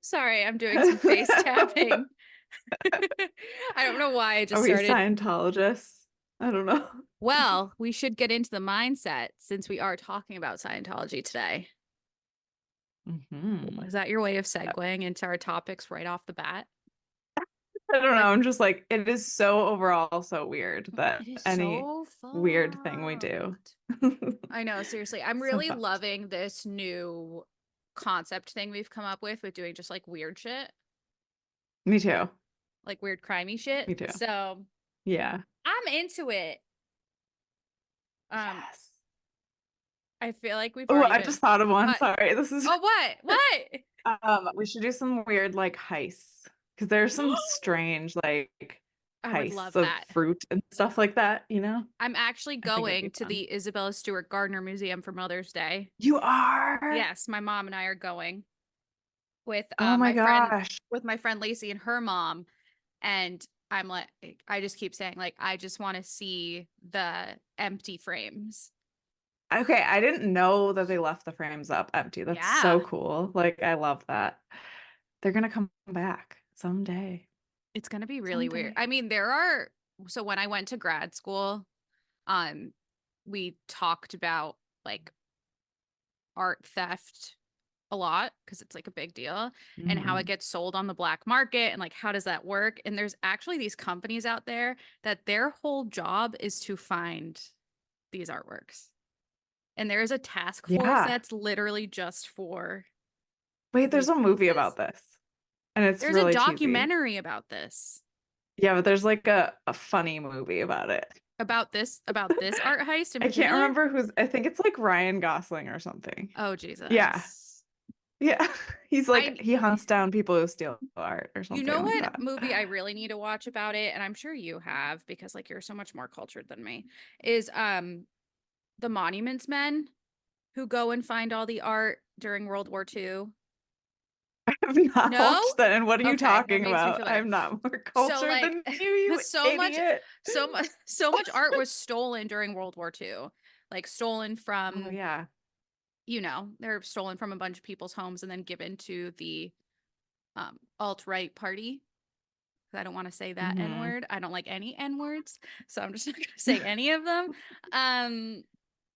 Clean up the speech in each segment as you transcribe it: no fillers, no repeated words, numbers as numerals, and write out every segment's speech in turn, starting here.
Sorry, I'm doing some face tapping. I don't know why I just Are we started. Scientologists? I don't know. Well, we should get into the mindset since we are talking about Scientology today. Mhm. Is that your way of segueing into our topics right off the bat? I don't know. Like, I'm just like, it is so overall so weird that it is any so weird thing we do. fucked. I know, seriously. I'm So really fucked. loving this new concept thing we've come up with doing just like weird shit, Me too. like weird crimey shit. Me too. So Yeah. I'm into it. Um, Yes. I feel like we've Oh, already I been. just thought of one. What? Sorry. This is Oh, what? What? we should do some weird like heists because there's some strange like I would heists love of that. fruit and stuff like that, you know? I'm actually I think it'd be going to fun. the Isabella Stewart Gardner Museum for Mother's Day. You are? Yes, my mom and I are going with Oh my my friend gosh. Lacey and her mom. And I'm like, I just keep saying, like, I just want to see the empty frames. Okay, I didn't know that they left the frames up empty. That's so Yeah, cool. Like, I love that. They're gonna come back someday. it's gonna be really weird. Someday. I mean, so when I went to grad school, um, we talked about like art theft a lot because it's like a big deal and how it Mhm. gets sold on the black market and like how does that work? And there's actually these companies out there that their whole job is to find these artworks. And there is a task force Yeah. that's literally just for Wait, there's these a movie pieces. about this, and it's There's a really cheesy. documentary about this. Yeah, but there's like a funny movie about it. About this art heist in I can't particular. remember who's, I think it's like Ryan Gosling or something. Oh Yeah. Jesus. Yeah. He's like, I he hunts down people who steal art or You something know like what that. movie I really need to watch about it, and I'm sure you have because like you're so much more cultured than me, is the Monuments Men who go and find all the art during World War II. I've not No? watched that. And what are you Okay, that talking makes me about? feel better. I'm not more So cultured like than you so much idiot. so much art was stolen during World War II. Like stolen Oh, from, yeah. they're stolen from a bunch of people's homes and then given to the alt-right party. I don't want to say that N Hmm. word. I don't like any N words, so I'm just not going to say any of them. Um,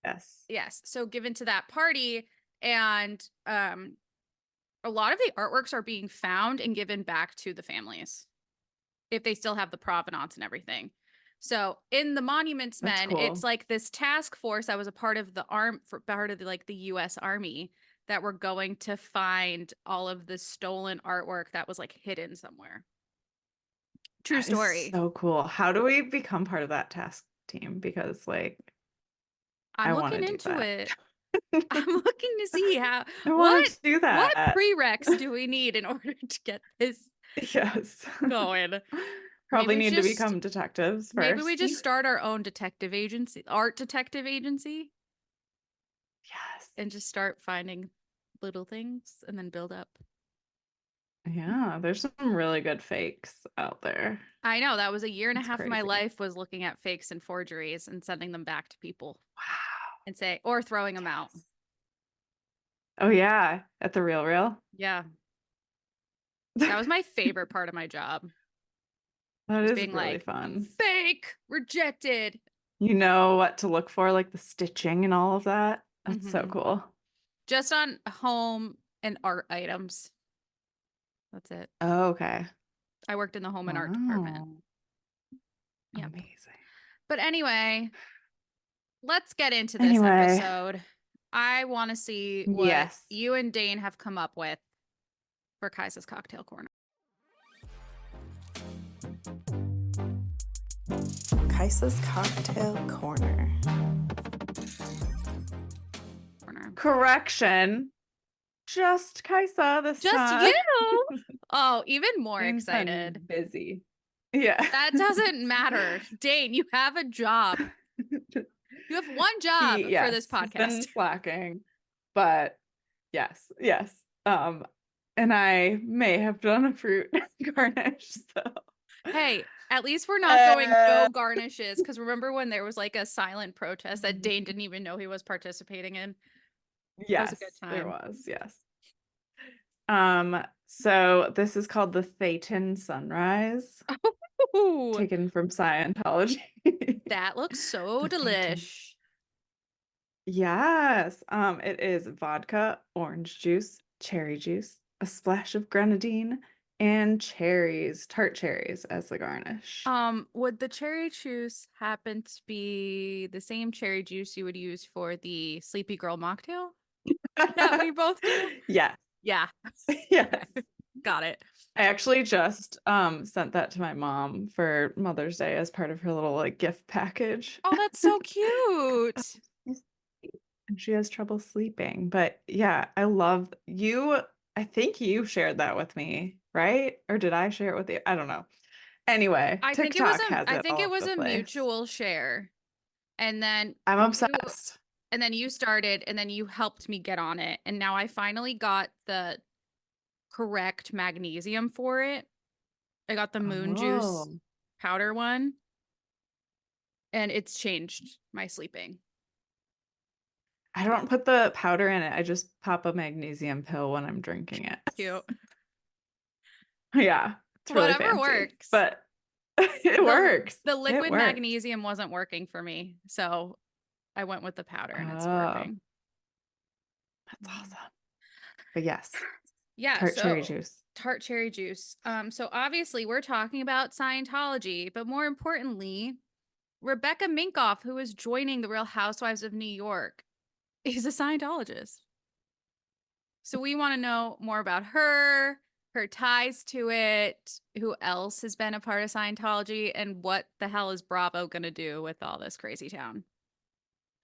Yes. yes, so given to that party, and a lot of the artworks are being found and given back to the families if they still have the provenance and everything. So in the Monuments That's Men, it's cool. like this task force that was a part of part of the U.S. Army that were going to find all of the stolen artwork that was like hidden somewhere. True That is story. so cool. How do we become part of that task team? Because like I'm I want looking to do into that. it. I'm looking to see I want what to do what that. prereqs do we need in order to get this Yes. going? Maybe Probably we need to just become detectives maybe we first. just start our own detective agency, art detective agency, Yes. and just start finding little things and then build up. Yeah, there's some really good fakes out there. I know that was a year and a It's half of my crazy. life was looking at fakes and forgeries and sending them back to people Wow. and say or throwing them out. Yes. Oh yeah, at the Real Real. Yeah, that was my favorite part of my job. That Was is being really like fun. fake, rejected. You know what to look for, like the stitching and all of that. That's so Mm-hmm. cool. Just on home and art items. That's it. Oh, okay. I worked in the home and art department. Wow. Yep. Amazing. But anyway, let's get into this Anyway, episode. I want to see what yes. you and Dane have come up with for Kaisa's Cocktail Corner. Kaisa's Cocktail Corner. Correction. Just Kaisa this Just time. you. Oh, even more Dane's been excited. busy. Yeah. That doesn't matter. Dane, you have a job. You have one job for this He's been podcast. slacking, but yes. And I may have done a fruit garnish, so. Hey, at least we're not going no Uh, garnishes. Because remember when there was like a silent protest that Dane didn't even know he was participating in? That was a yes, good there time. was, yes. Um, So this is called the Thetan Sunrise, Ooh, taken from Scientology. that looks so The Thetan. delish. Yes. It is vodka, orange juice, cherry juice, a splash of grenadine, and cherries, tart cherries as the garnish. Would the cherry juice happen to be the same cherry juice you would use for the Sleepy Girl mocktail that we both do? Yes. Yeah. Yes. Got it. I actually just sent that to my mom for Mother's Day as part of her little like gift package. Oh, that's so cute. And she has trouble sleeping. But yeah, I love you. I think you shared that with me, right? Or did I share it with you? I don't know. Anyway, TikTok has I it think all it over was the a place. mutual share. And then I'm you obsessed. and then you started and then you helped me get on it. And now I finally got the correct magnesium for it. I got the moon juice Oh, powder one and it's changed my sleeping. I don't put the powder in it. I just pop a magnesium pill when I'm drinking it. Cute. Yeah, it's really Whatever fancy, works. but it The works. the It liquid works. magnesium wasn't working for me. So I went with the powder and it's Oh, working. that's awesome. But yes, Yeah, tart cherry so juice. tart cherry juice. So obviously we're talking about Scientology, but more importantly, Rebecca Minkoff, who is joining the Real Housewives of New York, is a Scientologist. So we want to know more about her, her ties to it, who else has been a part of Scientology, and what the hell is Bravo gonna do with all this crazy town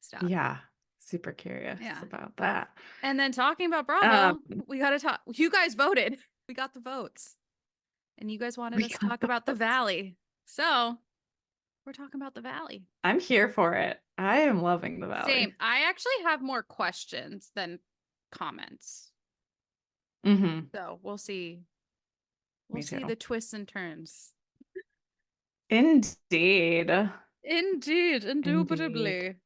stuff. Yeah, super curious Yeah. about that. And then talking about Um, Bravo, we gotta talk. You guys voted. We got the votes. And you guys wanted we us to got talk the about the votes. Valley. So we're talking about the Valley. I'm here for it. I am loving the Same. valley. I actually have more questions than comments. Hmm. So we'll see. We'll Me see too. the twists and turns. Indeed. Indeed, Indeed. indubitably.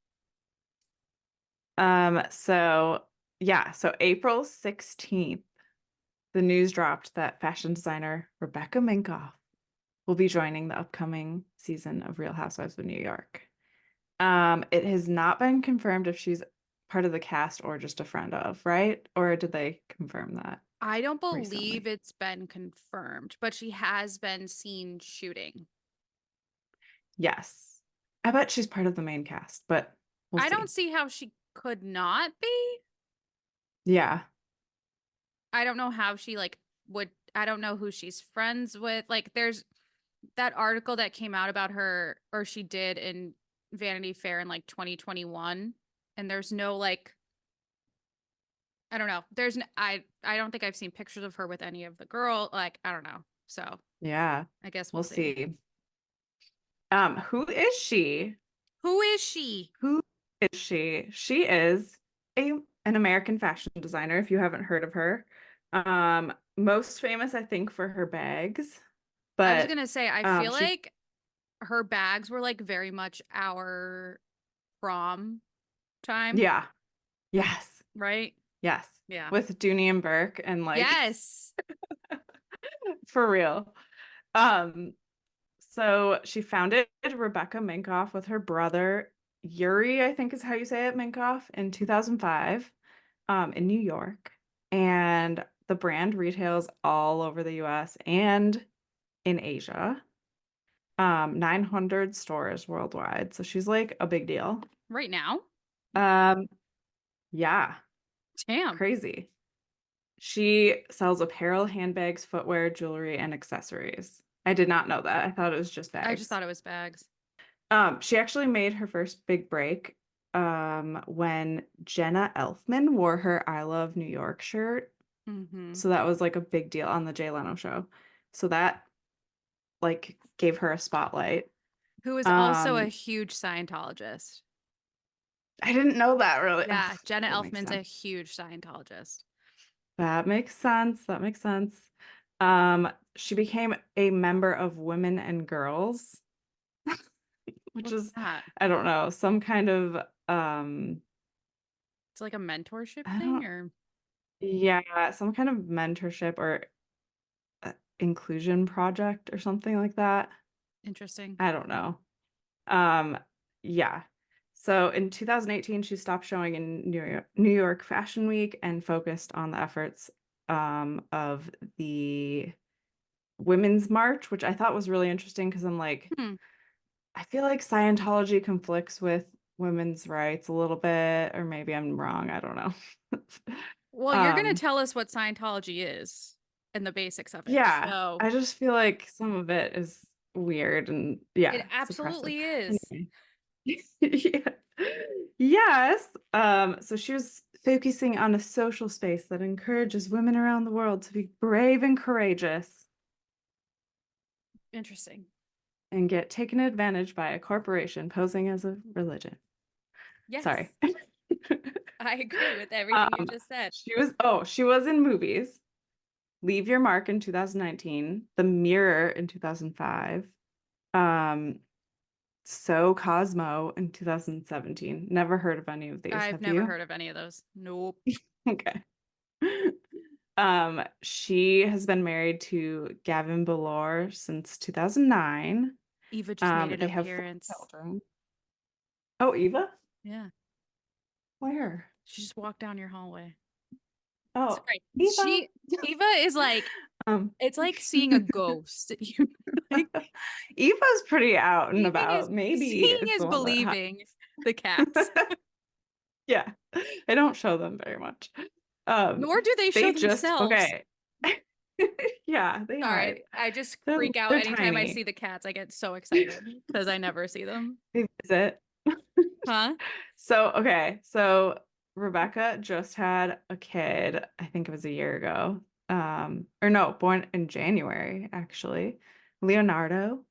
So yeah, so April 16th, the news dropped that fashion designer Rebecca Minkoff will be joining the upcoming season of Real Housewives of New York. It has not been confirmed if she's part of the cast or just a friend of, right? Or did they confirm that I don't believe recently? it's been confirmed, but she has been seen shooting. Yes. I bet she's part of the main cast, but we'll I don't see. see how she could not be. Yeah. I don't know how she like would I don't know who she's friends with. Like there's that article that came out about her or she did in Vanity Fair in like 2021 and there's no like I don't know. I don't think I've seen pictures of her with any of the girl like I don't know. So, Yeah. I guess we'll We'll see. see. Who is she? Who is she? Who is she? She is an American fashion designer, if you haven't heard of her. Most famous, I think, for her bags, I was but going to say I feel she like her bags were like very much our prom time, yeah. Yes. right? Yes. Yeah. With Dooney and Burke and like Yes. for real. Um, so she founded Rebecca Minkoff with her brother Yuri, I think is how you say it, Minkoff, in 2005, in New York. And the brand retails all over the US and in Asia. 900 stores worldwide. So she's like a big deal. Right now? Um, yeah, Damn. crazy. She sells apparel, handbags, footwear, jewelry, and accessories. I did not know that. I thought it was just I just bags. thought it was bags. She actually made her first big break when Jenna Elfman wore her I Love New York shirt. Mm-hmm. So that was like a big deal on the Jay Leno show. So that like gave her a spotlight. Who is also a Um, huge Scientologist. I didn't know that really. Ugh, Yeah, Jenna that makes Elfman's a sense. huge Scientologist. That makes sense. That makes sense. She became a member of Women and Girls, which What's is, that? I don't know, some kind of It's like a mentorship I thing don't or yeah, some kind of mentorship or inclusion project or something like that. Interesting. I don't know. Um, yeah. So in 2018, she stopped showing in New York Fashion Week and focused on the efforts of the Women's March, which I thought was really interesting because I'm like, Hmm. I feel like Scientology conflicts with women's rights a little bit, or maybe I'm wrong. I don't know. Well, you're going to Um, tell us what Scientology is and the basics of it. yeah, So I just feel like some of it is weird and it suppressive. absolutely is. Anyway. Yeah. Yes. So she was focusing on a social space that encourages women around the world to be brave and courageous Interesting. and get taken advantage by a corporation posing as a religion. Sorry. Yes, I agree with everything you just said. She was in movies. Leave Your Mark in 2019, The Mirror in 2005, um, So Cosmo in 2017. Never heard of any of these, I've have never you? heard of any of those. Nope. Okay. She has been married to Gavin Belor since 2009. Eva just made an They have four appearance. children. Oh, Eva? Yeah. Where? She just walked down your hallway. Oh, Sorry. Eva. Eva is like, Um, it's like seeing a ghost. You like Eva's pretty out and seeing is about. Maybe seeing is is the one that believing the cats. yeah, I don't show them very much. Nor do they show They just themselves. okay. Yeah, they hide. Sorry. I just They're freak out they're anytime I see tiny. the cats. I get so excited because I never see them. They visit. Huh? So Rebecca just had a kid, I think it was a year ago. Or no, born in January, actually. Leonardo.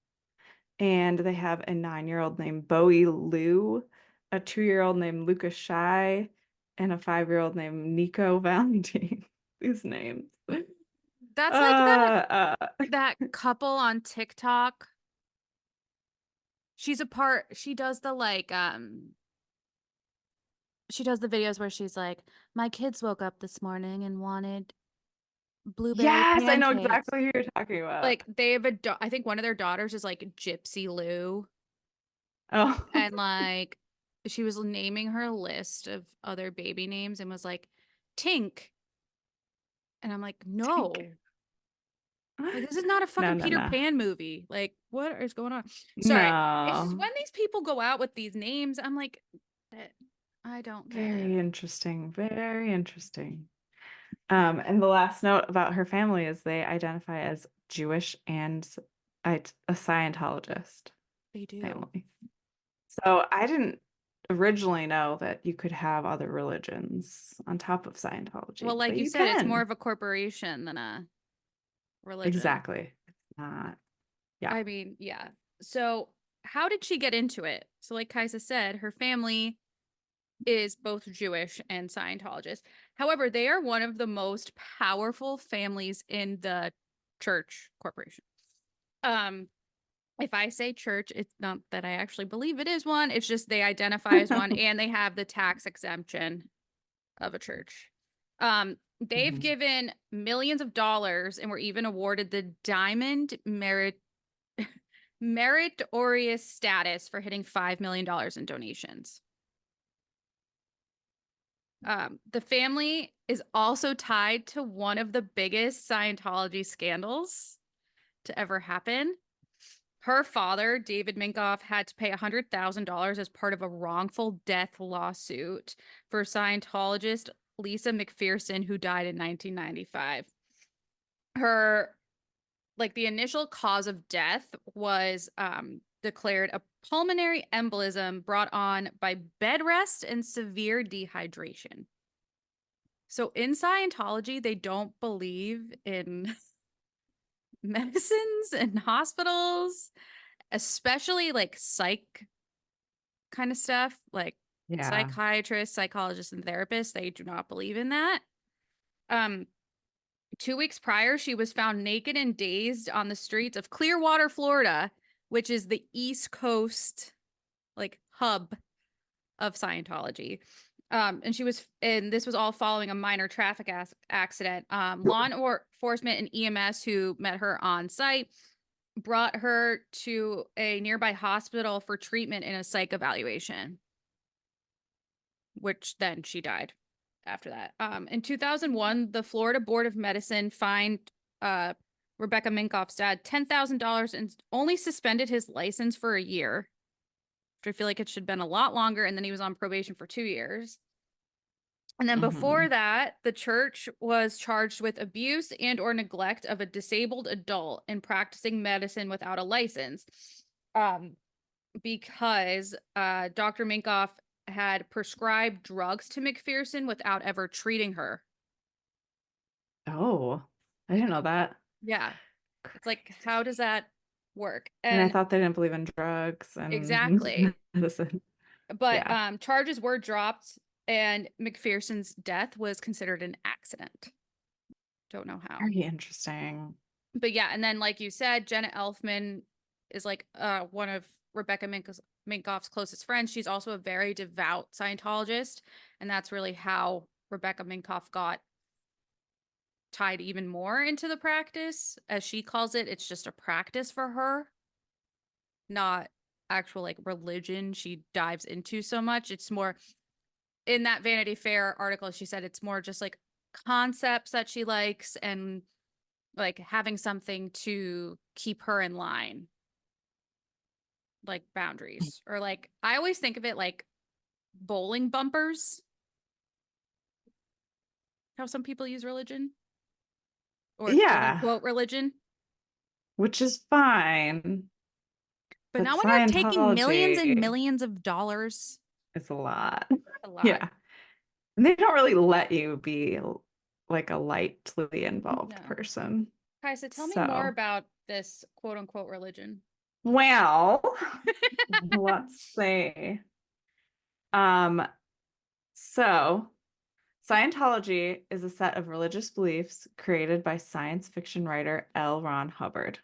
And they have a 9-year-old named Bowie Lou, a 2-year-old named Lucas Shy, and a 5-year-old named Nico Valentine. These names. That's like Uh, uh, that couple on TikTok. She does the she does the videos where she's like, my kids woke up this morning and wanted blueberry yes, I know pancakes. exactly who you're talking about. Like they have I think one of their daughters is like Gypsy Lou. Oh, And like she was naming her list of other baby names and was like, Tink. And I'm like, Tink. no. Like this is not a No, fucking no, Peter no. Pan movie. Like what is going on? Sorry. It's just No. when these people go out with these names, I'm like, I don't get it. Very interesting. Very interesting. And the last note about her family is they identify as Jewish and a Scientologist They do. family. So I didn't originally know that you could have other religions on top of Well, Scientology, like but you you said, it's more can. of a corporation than a religion. Exactly. It's not. Yeah. I mean, yeah. So, how did she get into it? So, like Kaisa said, her family is both Jewish and Scientologist. However, they are one of the most powerful families in the church corporation. Um, if I say church, it's not that I actually believe it is one. It's just they identify as one and they have the tax exemption of a church. They've Mhm. given millions of dollars and were even awarded the Diamond Meritorious status for hitting $5 million in donations. The family is also tied to one of the biggest Scientology scandals to ever happen. Her father, David Minkoff, had to pay $100,000 as part of a wrongful death lawsuit for Scientologist Lisa McPherson, who died in 1995. Her, like, the initial cause of death was declared a pulmonary embolism brought on by bed rest and severe dehydration. So in Scientology, they don't believe in medicines and hospitals, especially like psych kind of stuff, like Yeah. psychiatrists, psychologists, and therapists. They do not believe in that. Um, 2 weeks prior, she was found naked and dazed on the streets of Clearwater, Florida, which is the East Coast like hub of Scientology. And this was all following a minor traffic accident. Law enforcement and EMS who met her on site brought her to a nearby hospital for treatment in a psych evaluation, which then she died after that. In 2001, the Florida Board of Medicine fined Rebecca Minkoff's dad $10,000 and only suspended his license for a year. I feel like it should have been a lot longer, and then he was on probation for 2 years. And then before that, the church was charged with abuse and or neglect of a disabled adult and practicing medicine without a license. Because Dr. Minkoff had prescribed drugs to McPherson without ever treating her. Oh, I didn't know that. Yeah. It's like, how does that work? And I And thought they didn't believe in drugs and exactly. medicine. But Yeah. charges were dropped and McPherson's death was considered an accident. Don't know how. Very interesting. But yeah, and then like you said, Jenna Elfman is like one of Rebecca Minkoff's closest friends. She's also a very devout Scientologist, and that's really how Rebecca Minkoff got tied even more into the practice. As she calls it, it's just a practice for her, not actual like religion she dives into so much. It's more in that Vanity Fair article, she said it's more just like concepts that she likes and like having something to keep her in line, like boundaries. Or like I always think of it like bowling bumpers, how some people use religion or quote Yeah, unquote religion. which is fine. But But not when you're taking millions and Scientology millions of dollars. is a lot. A lot. Yeah. And they don't really let you be like a lightly involved No. person. Kaisa, tell me more So, about this quote unquote religion. well, let's see. Um, so Scientology is a set of religious beliefs created by science fiction writer L. Ron Hubbard.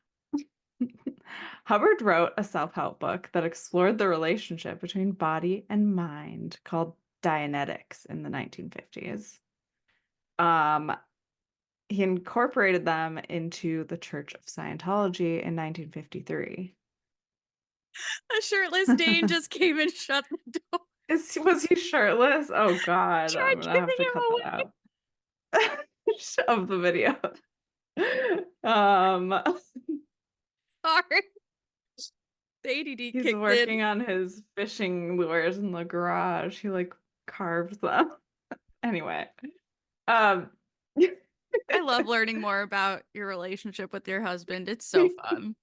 Hubbard wrote a self-help book that explored the relationship between body and mind called Dianetics in the 1950s. He incorporated them into the Church of Scientology in 1953. A shirtless Dane just came and shut the door. Was he shirtless? Oh God, Tried I'm gonna have giving to him cut that away. out of the video. Um, Sorry. The ADD he's kicked in. working on his fishing lures in the garage. He like carves them. Anyway, um, I love learning more about your relationship with your husband. It's so fun.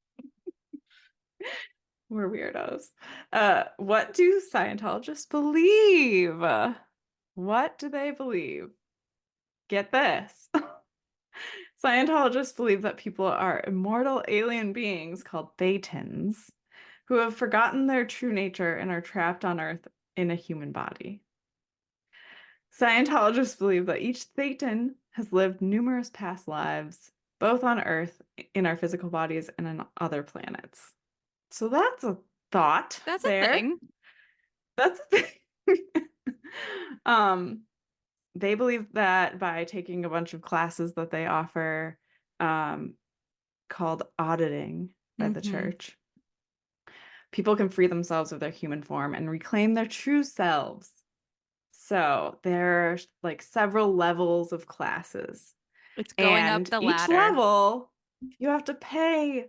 we're weirdos. What do Scientologists believe? What do they believe? Get this. Scientologists believe that people are immortal alien beings called Thetans who have forgotten their true nature and are trapped on Earth in a human body. Scientologists believe that each Thetan has lived numerous past lives, both on Earth, in our physical bodies, and on other planets. So that's a thought That's a there. thing. That's a thing. um, they believe that by taking a bunch of classes that they offer, called auditing by the church, people can free themselves of their human form and reclaim their true selves. So there's like several levels of classes. It's going up And the each ladder. level, you have to pay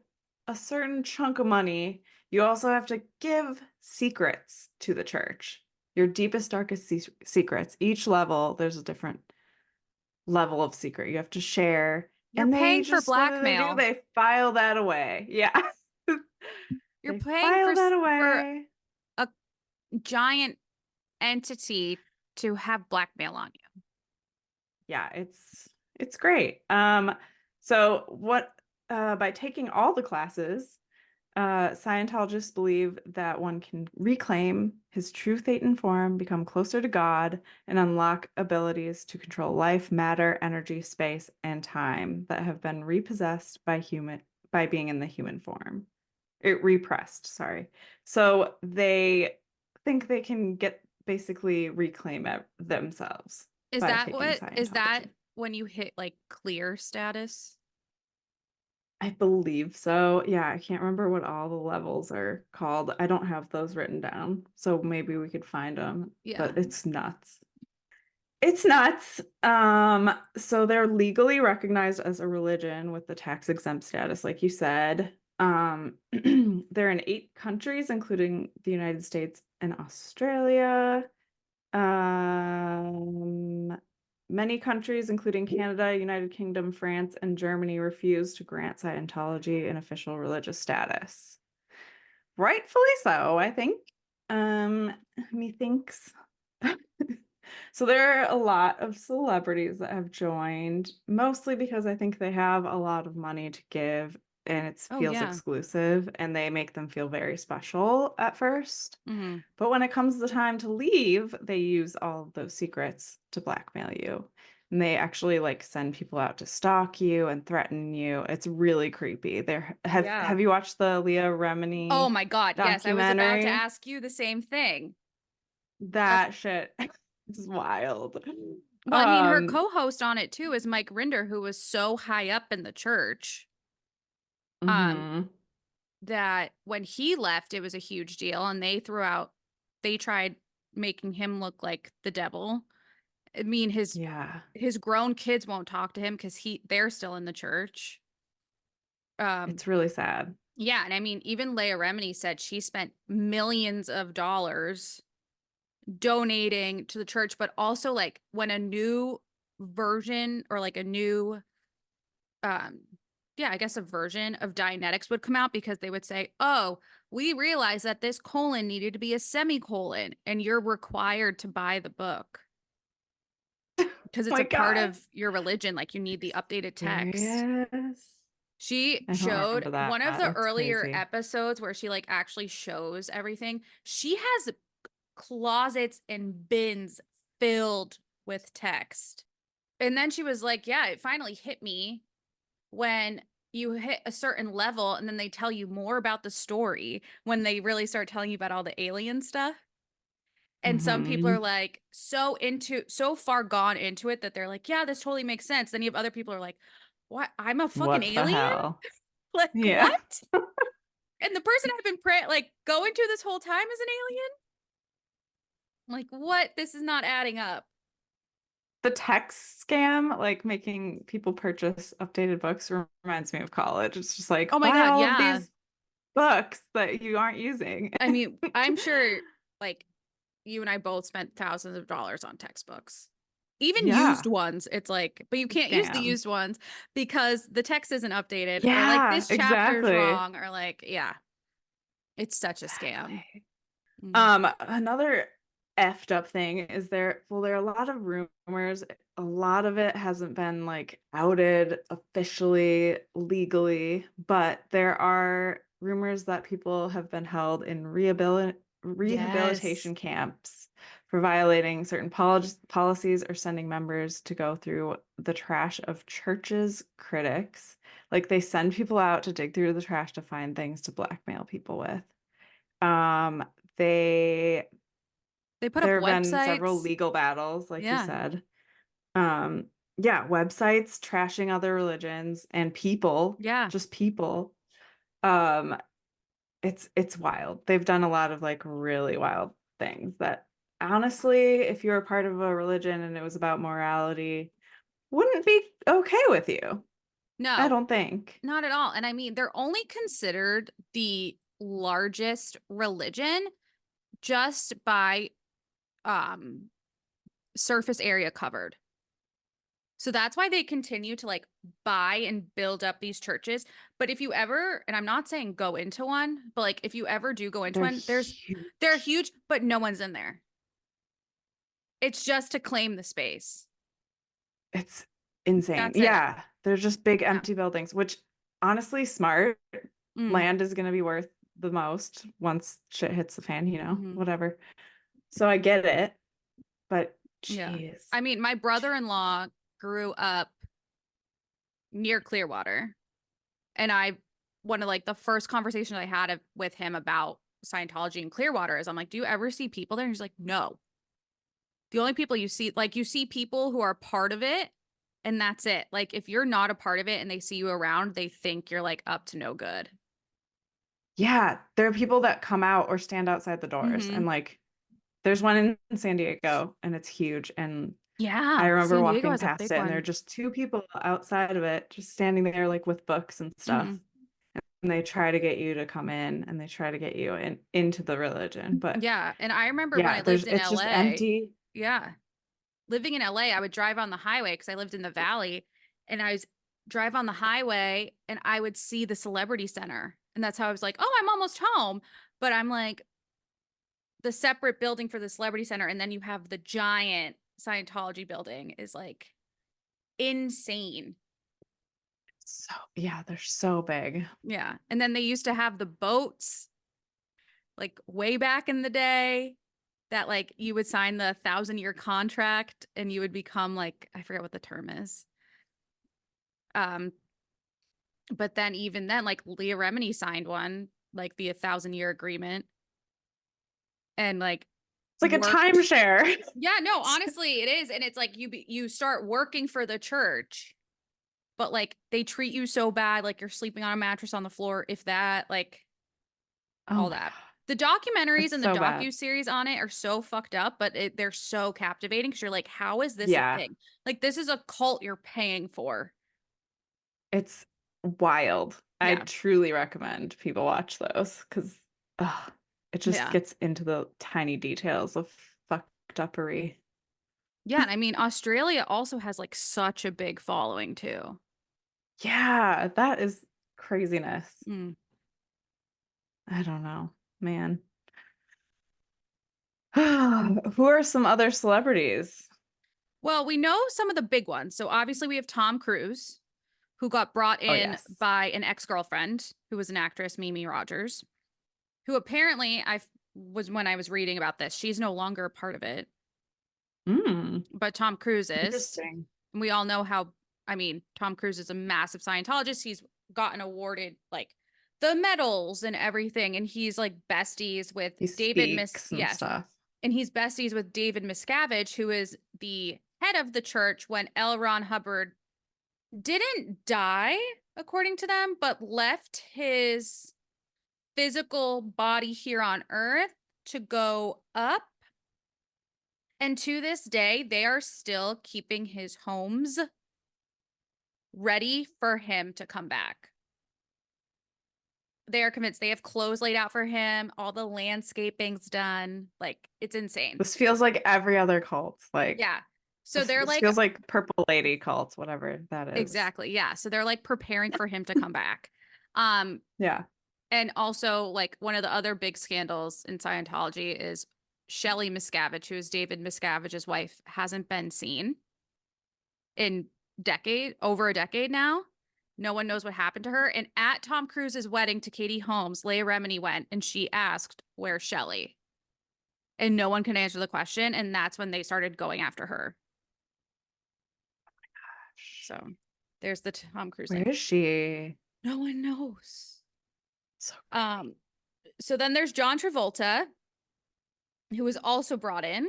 a certain chunk of money. You also have to give secrets to the church, your deepest, darkest secrets. Each level, there's a different level of secret you have to share. You're And they paying for just, what do? blackmail. They file that away. Yeah. You're They paying file that for away. a giant entity to have blackmail on you. Yeah, it's great. So what by taking all the classes, Scientologists believe that one can reclaim his true Thetan form, become closer to God, and unlock abilities to control life, matter, energy, space, and time that have been repossessed by being in the human form. Repressed, sorry. So they think they can get basically reclaim themselves Is by that taking what is that Scientology. when you hit like clear status? I believe so. Yeah, I can't remember what all the levels are called. I don't have those written down, so maybe we could find them, Yeah. but it's nuts. It's nuts. So they're legally recognized as a religion with the tax exempt status, like you said. They're in 8 countries, including the United States and Australia. Um, Many countries, including Canada, United Kingdom, France, and Germany, refuse to grant Scientology an official religious status. Rightfully so, I think. Methinks. So there are a lot of celebrities that have joined, mostly because I think they have a lot of money to give and it Oh feels yeah. exclusive and they make them feel very special at first. Hmm. But when it comes the time to leave, they use all of those secrets to blackmail you. And they actually like send people out to stalk you and threaten you. It's really creepy. There Yeah. have you watched the Leah Oh Remini my God. Yes, I was about to documentary? ask you the same thing. Uh, That shit is wild. well, I mean, her Um, co-host on it too is Mike Rinder, who was so high up in the church, um, mhm. that when he left, it was a huge deal, and they tried making him look like the devil. I mean, Yeah, his grown kids won't talk to him because they're still in the church. Um, it's really sad. yeah, and I mean, even Leah Remini said she spent millions of dollars donating to the church, but also like when a new version or like a new um yeah, I guess a version of Dianetics would come out because they would say, "Oh, we realized that this colon needed to be a semicolon and you're required to buy the book because Oh it's my a part God. of your religion, like you need the updated text." Serious? She I don't showed remember that. one of the That's earlier crazy. episodes where she like actually shows everything. She has closets and bins filled with text. And then she was like, yeah, it finally hit me when you hit a certain level and then they tell you more about the story when they really start telling you about all the alien stuff. And some people are Hmm. like so far gone into it that they're like, yeah, this totally makes sense. Then you have other people who are like, what? I'm a fucking What the alien? hell? Like, Yeah. what? And the person I've been like going to this whole time is an alien? Like, what? This is not adding up. The text scam, like making people purchase updated books, reminds me of college. It's just like, Oh my buy God, all of yeah. these books that you aren't using. I mean, I'm sure like you and I both spent thousands of dollars on textbooks. Even used Yeah. ones, it's like, but you can't use the Scam. used ones because the text isn't updated, or like Yeah, this chapter's exactly. wrong, or like, yeah, it's such a scam. Exactly. Mm. Another effed up thing is there are a lot of rumors. A lot of it hasn't been like outed officially, legally, but there are rumors that people have been held in Yes. rehabilitation camps for violating certain policies or sending members to go through the trash of churches' critics. Like they send people out to dig through the trash to find things to blackmail people with. Um, they They put up there have been several websites. legal battles, like you Yeah. said. Um, yeah, websites trashing other religions and people, Yeah. just people. Um, it's wild. They've done a lot of like really wild things that honestly, if you're a part of a religion and it was about morality, wouldn't be okay with you. I No, don't think. not at all. And I mean, they're only considered the largest religion just by um surface area covered. So that's why they continue to like buy and build up these churches. But if you ever, and I'm not saying go into one, but like if you ever do go into They're one, they're huge. huge, but no one's in there. It's just to claim the space. It's insane. That's it. Yeah, they're just big Yeah. empty buildings, which honestly, smart. Mm, Land is going to be worth the most once shit hits the fan, hmm. whatever. So I get it, but Yeah. jeez. I mean, my brother-in-law grew up near Clearwater, and one of like the first conversations I had with him about Scientology and Clearwater is I'm like, do you ever see people there? And he's like, no. The only people you see, like, you see people who are part of it, and that's it. Like, if you're not a part of it and they see you around, they think you're like up to no good. Yeah, there are people that come out or stand outside the doors, Mm-hmm. and like there's one in San Diego and it's huge, and I Yeah, remember San Diego walking has a past big it and there are one. just two people outside of it just standing there like with books and Mm-hmm. stuff. And they try to get you to come in and they try to get you into the religion. But Yeah, and I remember when I yeah, lived in it's just LA. empty. Yeah, living in LA, I would drive on the highway because I lived in the valley, and I was drive on the highway and I would see the celebrity center. And that's how I was like, oh, I'm almost home. But I'm like, the separate building for the celebrity center, and then you have the giant Scientology building is like insane. So yeah, they're so big. Yeah. And then they used to have the boats like way back in the day that like you would sign the 1,000-year contract and you would become like, I forget what the term is. Um, but then even then, like Leah Remini signed one, like the 1,000-year agreement, and like It's like a worked. timeshare. Yeah, no, honestly, it is. And it's like you start working for the church, but like they treat you so bad, like you're sleeping on a mattress on the floor, if that, like Oh all my that. God. The documentaries It's and the so bad. docu-series on it are so fucked up, but they're so captivating because you're like, how is this a Yeah, thing? Like, this is a cult you're paying for. it's wild. I Yeah. truly recommend people watch those because it just Yeah. gets into the tiny details of fucked uppery. Yeah. And I mean, Australia also has like such a big following too. Yeah, that is craziness. Mm. I don't know, man. Who are some other celebrities? Well, we know some of the big ones. So obviously we have Tom Cruise, who got brought Oh, in yes. by an ex-girlfriend who was an actress, Mimi Rogers, who apparently I was when I was reading about this, she's no longer a part of it, Mm, but Tom Cruise is. interesting. And we all know how, I mean, Tom Cruise is a massive Scientologist. He's gotten awarded like the medals and everything. And he's like besties with He David Mis, speaks and yes. stuff. And he's besties with David Miscavige, who is the head of the church when L. Ron Hubbard didn't die, according to them, but left his physical body here on earth to go up. And to this day, they are still keeping his homes ready for him to come back. They are convinced. They have clothes laid out for him, all the landscaping's done. Like, it's insane. This feels like every other cult. Like Yeah. So they're this like, feels like Purple Lady cult, whatever that is. exactly. Yeah. So they're like preparing for him to come back. Um, Yeah. and also like one of the other big scandals in Scientology is Shelley Miscavige, who is David Miscavige's wife, hasn't been seen in over a decade now. No one knows what happened to her. And at Tom Cruise's wedding to Katie Holmes, Leah Remini went and she asked, "Where's Shelley?" And no one could answer the question. And that's when they started going after her. So there's the Tom Cruise Where thing. is she? No one knows. So creepy. Um, so then there's John Travolta, who was also brought in.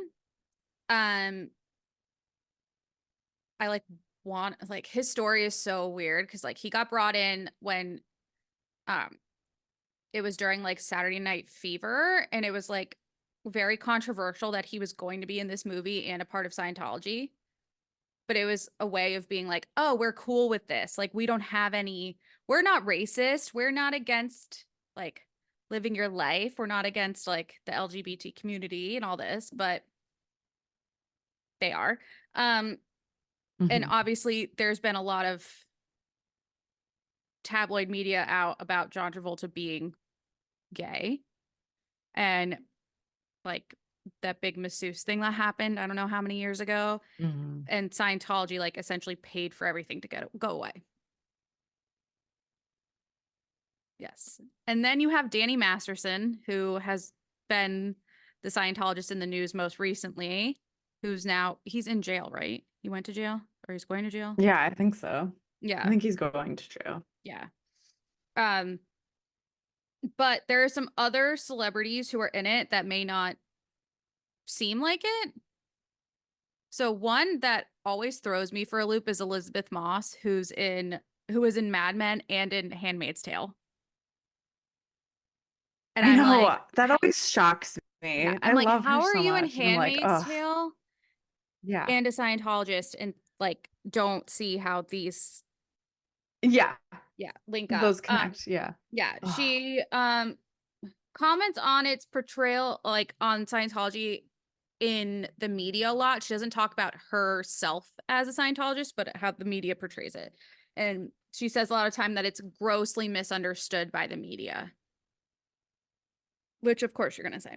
Um, I like his story is so weird because like he got brought in when um it was during like Saturday Night Fever, and it was like very controversial that he was going to be in this movie and a part of Scientology. But it was a way of being like, oh, we're cool with this. Like, we're not racist. We're not against like living your life. We're not against like the LGBT community and all this, but they are. And Mhm. obviously there's been a lot of tabloid media out about John Travolta being gay and like that big masseuse thing that happened, I don't know how many years ago. Mhm. And Scientology like essentially paid for everything to go away. Yes. And then you have Danny Masterson, who has been the Scientologist in the news most recently, he's in jail, right? He went to jail or he's going to jail. Yeah, I think so. I Yeah. think he's going to jail. Yeah. Um, but there are some other celebrities who are in it that may not seem like it. So one that always throws me for a loop is Elizabeth Moss, who is in Mad Men and in Handmaid's Tale. And I I'm like, know that always shocks yeah, me. I'm I like, love her how are so you in much. And I'm like, Handmaid's oh, Tale yeah. and a Scientologist and like don't see how these Yeah. yeah link up. Those connect. Yeah. Yeah, Oh. she comments on its portrayal like on Scientology in the media a lot. She doesn't talk about herself as a Scientologist, but how the media portrays it. And she says a lot of time that it's grossly misunderstood by the media, which of course you're going to say.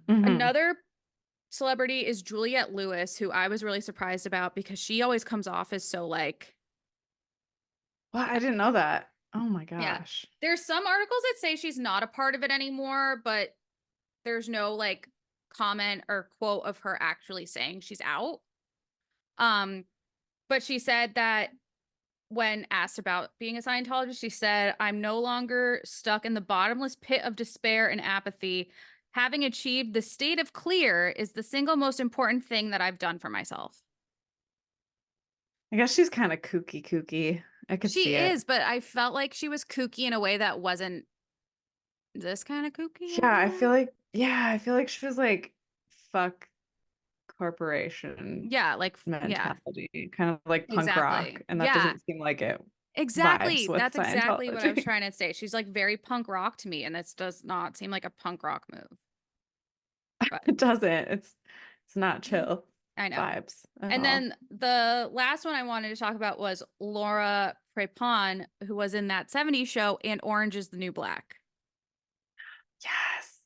Hmm. Another celebrity is Juliette Lewis, who I was really surprised about because she always comes off as so like, Well, I yeah, didn't know that. Oh my yeah. gosh. There's some articles that say she's not a part of it anymore, but there's no like comment or quote of her actually saying she's out. Um, but she said that when asked about being a Scientologist, she said, I'm no longer stuck in the bottomless pit of despair and apathy. Having achieved the state of clear is the single most important thing that I've done for myself. I guess she's kind of kooky. I could see She it. is, but I felt like she was kooky in a way that wasn't this kind of kooky, I Yeah, guess. I feel like she was like, fuck corporation Yeah, like, yeah, mentality, kind of like punk rock. exactly. And that Yeah, doesn't seem like it exactly. vibes with That's exactly what I was Scientology. trying to say. She's like very punk rock to me, and this does not seem like a punk rock move. But It doesn't. It's not chill I know. vibes at And all. then the last one I wanted to talk about was Laura Prepon, who was in that '70s show and Orange is the New Black, Yes.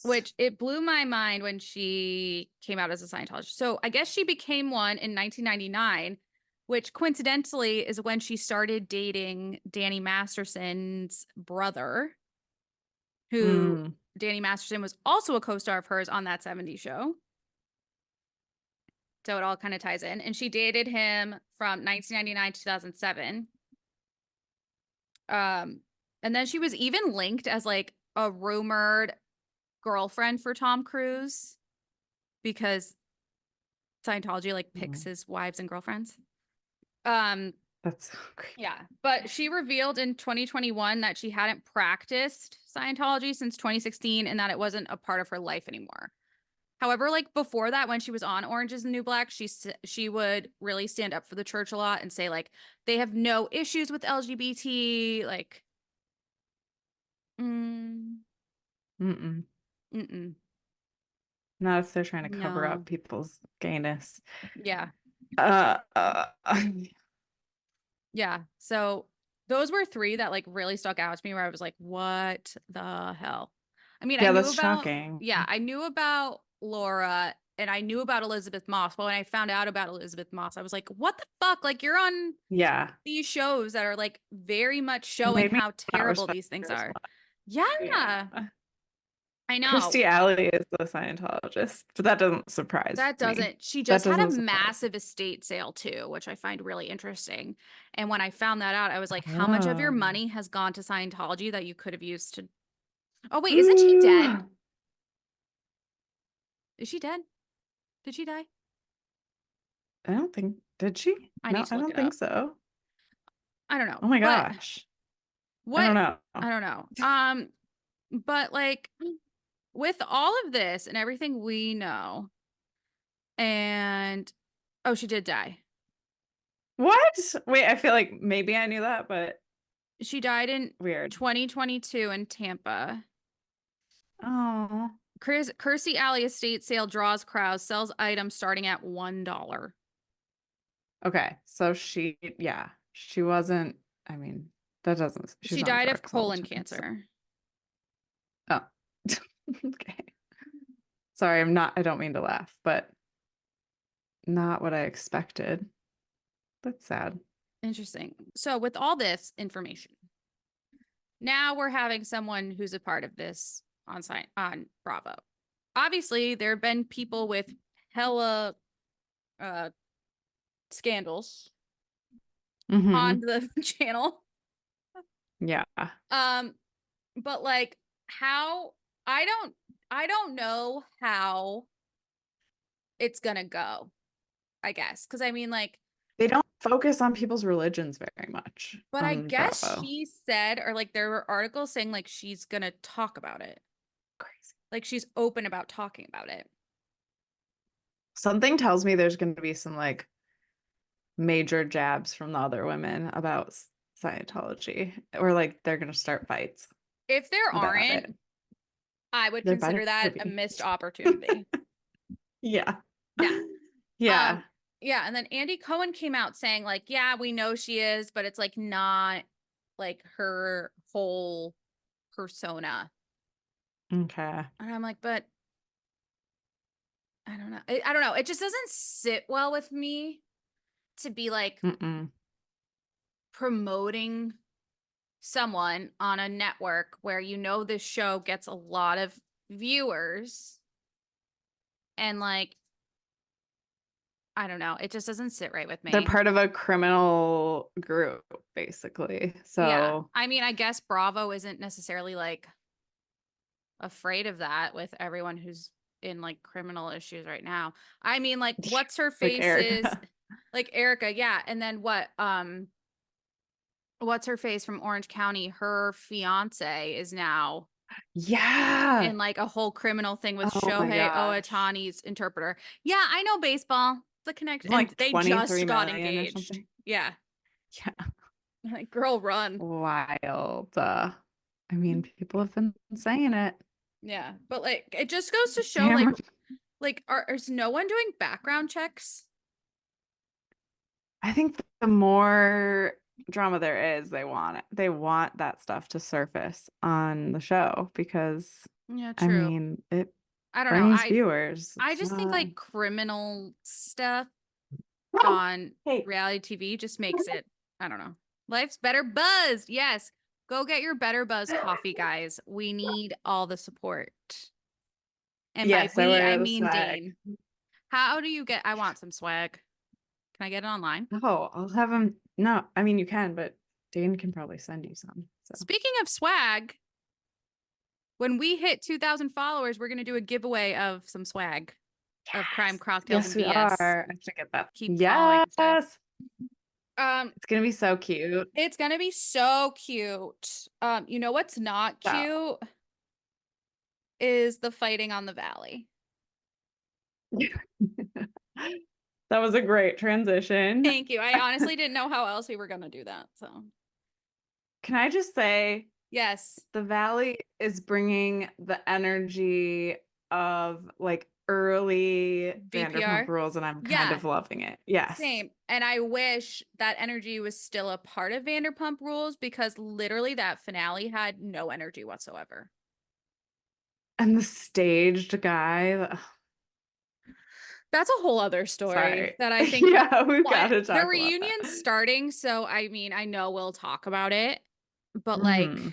which it blew my mind when she came out as a Scientologist. So I guess she became one in 1999, which coincidentally is when she started dating Danny Masterson's brother, who Mm. Danny Masterson was also a co-star of hers on that '70s show. So it all kind of ties in. And she dated him from 1999 to 2007. Um, and then she was even linked as like a rumored girlfriend for Tom Cruise because Scientology like picks Mm. his wives and girlfriends. Um, That's so great. yeah, but she revealed in 2021 that she hadn't practiced Scientology since 2016 and that it wasn't a part of her life anymore. However, like before that, when she was on Orange is the New Black, she would really stand up for the church a lot and say like they have no issues with LGBT. Like, mm, Mm-mm. mm-mm, Not if they're trying to cover up no, people's gayness. yeah, Uh, uh, yeah. So those were three that like really stuck out to me where I was like, what the hell? I mean, yeah, that's shocking. I knew about Laura and I knew about Elizabeth Moss, but when I found out about Elizabeth Moss, I was like, what the fuck? Like you're on Yeah. these shows that are like very much It showing made me how not terrible respect these things her as are. much. Yeah, Yeah. I know. Kirstie Alley is a Scientologist, but that doesn't surprise That me. doesn't, she That just had a doesn't surprise me. massive estate sale too, which I find really interesting. And when I found that out, I was like, how much of your Oh. money has gone to Scientology that you could have used to. Oh, wait, isn't she dead? Ooh. Is she dead? Did she die? I don't think, did she? I need No, to I look don't it think up. so. I don't know. Oh my But gosh. I what? don't know. I don't know. But like with all of this and everything we know, and oh, she did die. What? Wait, I feel like maybe I knew that, but She died in weird. 2022 in Tampa. Oh, Kersey Alley estate sale draws crowds, sells items starting at $1. okay. So yeah, she wasn't, I mean, that doesn't, she's She on died of drugs all the colon time. So, cancer. oh, okay. Sorry, I don't mean to laugh, but not what I expected. That's sad. Interesting. So, with all this information, now we're having someone who's a part of this on Bravo. Obviously, there have been people with hella uh scandals on Hmm. the channel. Yeah. Um, but like how I don't know how it's gonna go, I guess. Because I mean, like, They don't focus on people's religions very much but I on guess Bravo. she said, or like there were articles saying like she's gonna talk about it. Crazy. Like she's open about talking about it. Something tells me there's going to be some like major jabs from the other women about Scientology, or like they're going to start fights If there about aren't, it. I would There consider better that a be. missed opportunity. Yeah. Yeah. Yeah. Yeah, and then Andy Cohen came out saying like, yeah, we know she is, but it's like not like her whole persona. Okay. And I'm like, but I don't know. I don't know. It just doesn't sit well with me to be like Mm-mm. promoting someone on a network where you know this show gets a lot of viewers and like I don't know. It just doesn't sit right with They're me. part of a criminal group, basically. Yeah. So, I mean, I guess Bravo isn't necessarily like afraid of that with everyone who's in like criminal issues right now. I mean, like what's her like face is Erica. like Erica, yeah. And then what's her face from Orange County? Her fiance is now Yeah. in like a whole criminal thing with Oh my Shohei gosh. Ohtani's interpreter. Yeah, I know baseball. The connection. And Like they 23 just got million or engaged. something. Yeah. Yeah. Like, girl, run. Wild. I mean, people have been saying it. Yeah. But like it just goes to show Damn. like is no one doing background checks? I think the more drama there is, they want it. They want that stuff to surface on the show because, Yeah, I true. mean, it I don't know. brings viewers. I It's just think not. like criminal stuff Oh, on hey. reality TV just makes it, I don't know. Life's better buzzed. Yes. Go get your better buzz coffee, guys. We need all the support. And by Yes, I we, I wear the mean swag. Dane. How do you get I want some swag. Can I get it online? Oh, I'll have him. No, I mean, you can, but Dane can probably send you some. So, Speaking of swag, when we hit 2,000 followers, we're going to do a giveaway of some swag of crime, yes. cocktails, Yes, and we BS. are. I have to get that. Keep following and stuff. Yes. Um, It's gonna be so cute. it's gonna be so cute. You know what's not So, cute is the fighting on the valley. that was a great transition. Thank you. I honestly didn't know how else we were gonna do that. So Can I just say, yes, the Valley is bringing the energy of like early Vanderpump VPR. Rules, and I'm kind Yeah, of loving it. Yes. same. And I wish that energy was still a part of Vanderpump Rules because literally that finale had no energy whatsoever. And the staged guy. That's a whole other story Sorry. that I think Yeah, we've got what to the talk about that. reunion's starting, so I mean, I know we'll talk about it, but like Hmm.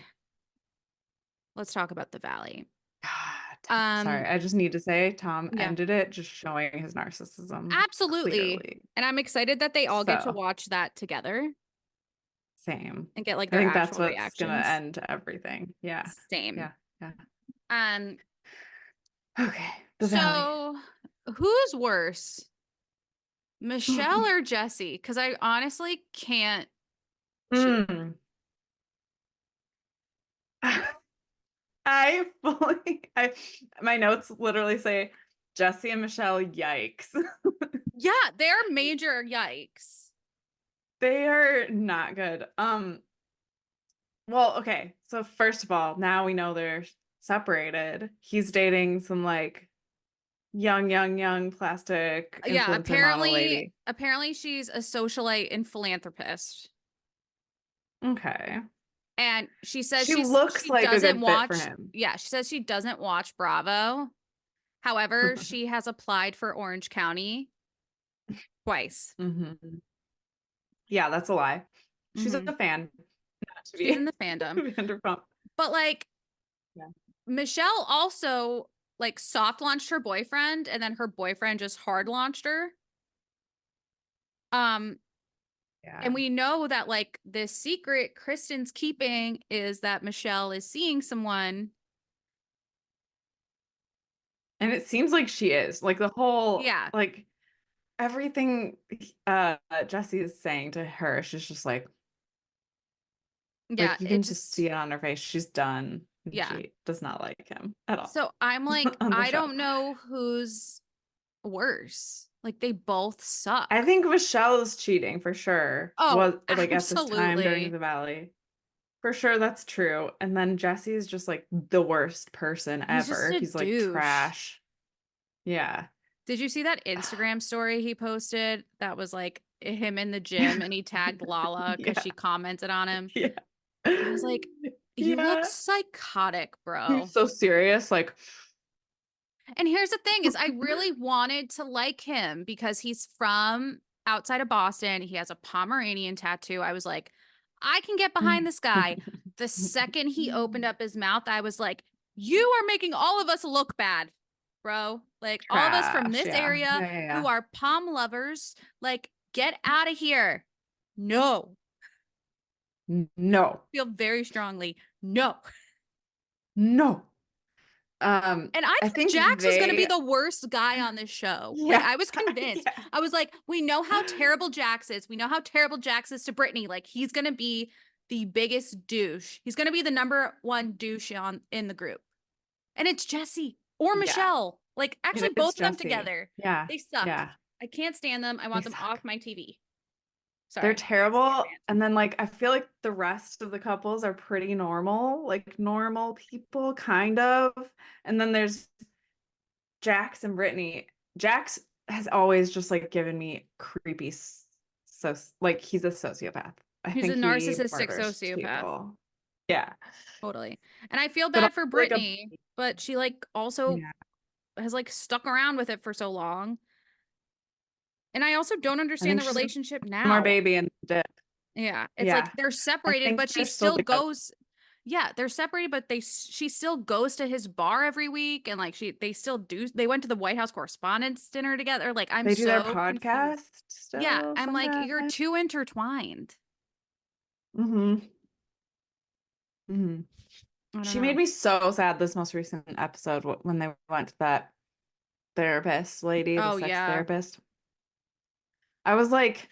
let's talk about the valley. Sorry, Um, I just need to say Tom yeah, ended it just showing his narcissism absolutely. clearly. And I'm excited that they all get to So, watch that together same. and get like I their think that's actual what's gonna reactions. end everything. Yeah. Same. Yeah. Yeah. Um, Okay. The Valley. so who's worse, Michelle or Jesse? Because I honestly can't choose. Mm. My notes literally say Jesse and Michelle, yikes. Yeah, they're major yikes. They are not good. Well, okay. So first of all, now we know they're separated. He's dating some like young plastic Yeah, influencer model apparently, lady. apparently she's a socialite and philanthropist. Okay. And she says She looks she like a doesn't good fit for watch, him. yeah, she says she doesn't watch Bravo. However, she has applied for Orange County twice. Mhm. Yeah, that's a lie. She's a Hmm. fan, not to She's in be the fandom. Vanderpump. But like Yeah. Michelle also like soft launched her boyfriend and then her boyfriend just hard launched her. Um, Yeah. and we know that like this secret Kristen's keeping is that Michelle is seeing someone And it seems like she is. Like the whole Yeah. like everything Jesse is saying to her, she's just Yeah. like you It can just see just, it on her face. She's done. And yeah. she does not like him at all So I'm like, on the I show. don't know who's worse. Like they both I suck. think Michelle's cheating for sure. Oh, Was like at this time during absolutely. the Valley. For sure that's true. And then Jesse is just like the worst person He's just ever. a He's like douche. trash. Yeah. Did you see that Instagram story he posted that was like him in the gym and he tagged Lala because Yeah. she commented on him? Yeah. I was like, you look Yeah. psychotic, He was bro. so serious. Like, And here's the thing is I really wanted to like him because he's from outside of Boston. He has a Pomeranian tattoo. I was like, I can get behind this guy. The second he opened up his mouth, I was like, you are making all of us look bad, bro. Like all of us from trash. this Yeah. area Yeah. who Yeah. are Pom lovers, like get out of here. No. No. Feel very strongly. No. No. And I I thought think Jax was going to be they, the worst guy on this show. Like, yeah. I was convinced. Yeah. I was like, we know how terrible Jax is. We know how terrible Jax is to Brittany. Like, he's going to be the biggest douche. He's going to be the number one douche in the group. And it's Jesse or Yeah. Michelle. Like, actually, It is both of them Jesse. together. Yeah. They suck. Yeah. I can't stand them. I They want them off suck. my TV. They're Sorry. terrible. And then like I feel like the rest of the couples are pretty normal, like normal people, kind of. And then there's Jax and Brittany. Jax has always just like given me creepy so like he's a sociopath. I He's a think he narcissistic murders sociopath. people. Yeah. Totally. And I feel But bad also for like a Brittany, but she like also yeah. has like stuck around with it for so long. And I also don't I understand think the she's gonna relationship have more now. baby and dip. Yeah, it's like Yeah. they're I separated, think but she they're still still together. goes. Yeah, they're separated, but she still goes to his bar every week, and like they still do. They went to the White House Correspondents' Dinner together. Like I'm They do their so confused. podcast Yeah, still I'm like you're sometimes. too intertwined. Mm-hmm. Mm-hmm. I don't She made know. me so sad this most recent episode when they went to that therapist lady, the Oh sex yeah. therapist. I was like,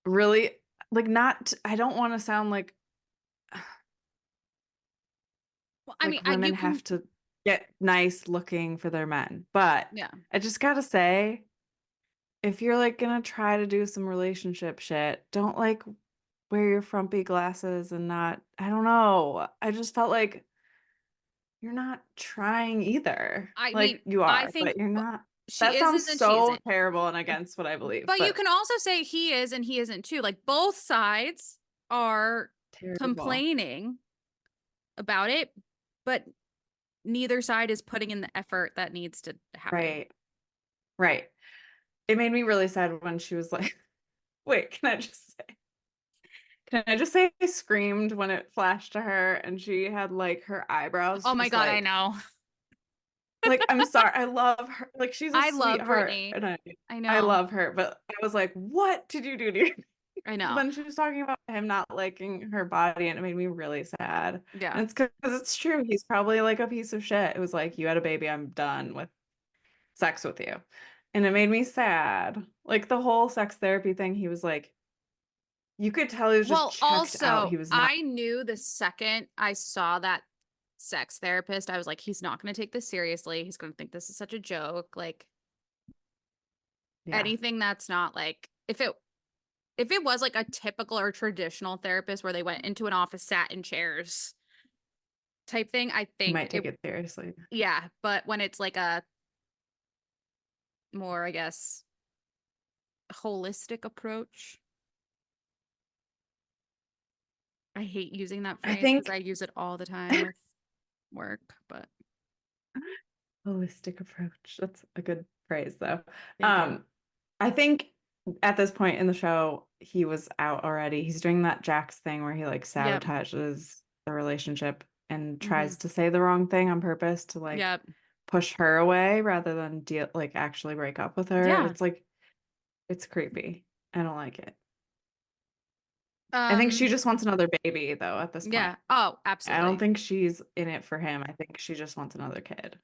really, like, not, I don't want to sound Well, I mean, like women you have can. to get nice looking for their men, but Yeah. I just gotta say, if you're like gonna try to do some relationship shit, don't like wear your frumpy glasses and not, I don't know. I just felt like you're not trying either. I mean, Like you I are, think but you're not. she That sounds isn't and she so isn't. terrible and against what I believe, But you but can also say he is and he isn't too. Like both sides are terrible. complaining about it, but neither side is putting in the effort that needs to happen. Right. Right. It made me really sad when she was like, wait, can I just say I screamed when it flashed to her and she had like her eyebrows Oh my just God, I know. like I'm sorry. I love her. Like she's a I love sweetheart Brittany. and I I know. love her, but I was like, what did you do to your I know. when she was talking about him not liking her body and it made me really sad. Yeah. And it's because it's true. He's probably like a piece of shit. It was like, you had a baby, I'm done with sex with you. And it made me sad. Like the whole sex therapy thing, he was like, you could tell he was just Well, checked out. also, He was not, I knew the second I saw that sex therapist, I was like, he's not going to take this seriously. He's going to think this is such a joke. Like yeah. anything that's not like if it was like a typical or traditional therapist where they went into an office, sat in chairs type thing, I He think might take it seriously. yeah. But when it's like a more, I guess, holistic approach, I hate using that I phrase because think I use it all the time with work, but holistic approach. That's a good phrase though. thank you. Um, I think at this point in the show, he was out already. He's doing that Jax thing where he like Yep. sabotages the relationship and Mm-hmm. tries to say the wrong thing on purpose to like Yep. push her away rather than deal like actually break up with her. Yeah. It's like it's creepy. I don't like it. I think she Um, just wants another baby though at this point. yeah. Oh, I don't absolutely. think she's in it for him. I think she just wants another kid.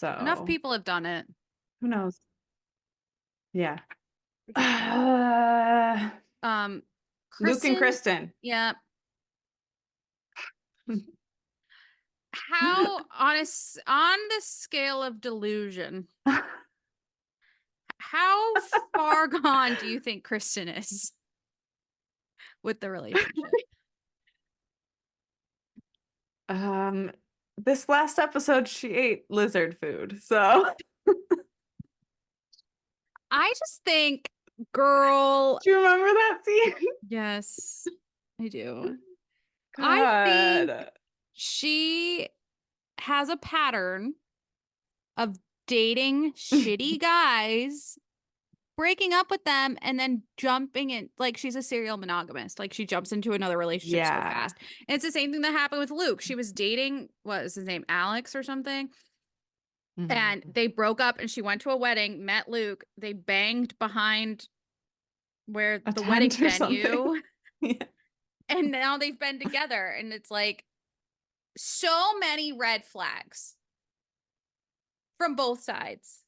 Enough So people have done it. who knows? Yeah. Luke and Kristen, Kristen. yeah. How on this scale of delusion, how far gone do you think Kristen is with the relationship? This last episode she ate lizard food. So I just think, girl, do you remember that scene? yes, I do. I think God. she has a pattern of dating shitty guys, breaking up with them, and then jumping in. Like, she's a serial monogamist. Like, she jumps into another relationship so Yeah. fast. And it's the same thing that happened with Luke. She was dating, what is his name, Alex or something? And Mhm. they broke up and she went to a wedding, met Luke. They banged behind where A the wedding tent or something. venue. Yeah. And now they've been together. And it's like so many red flags from both sides.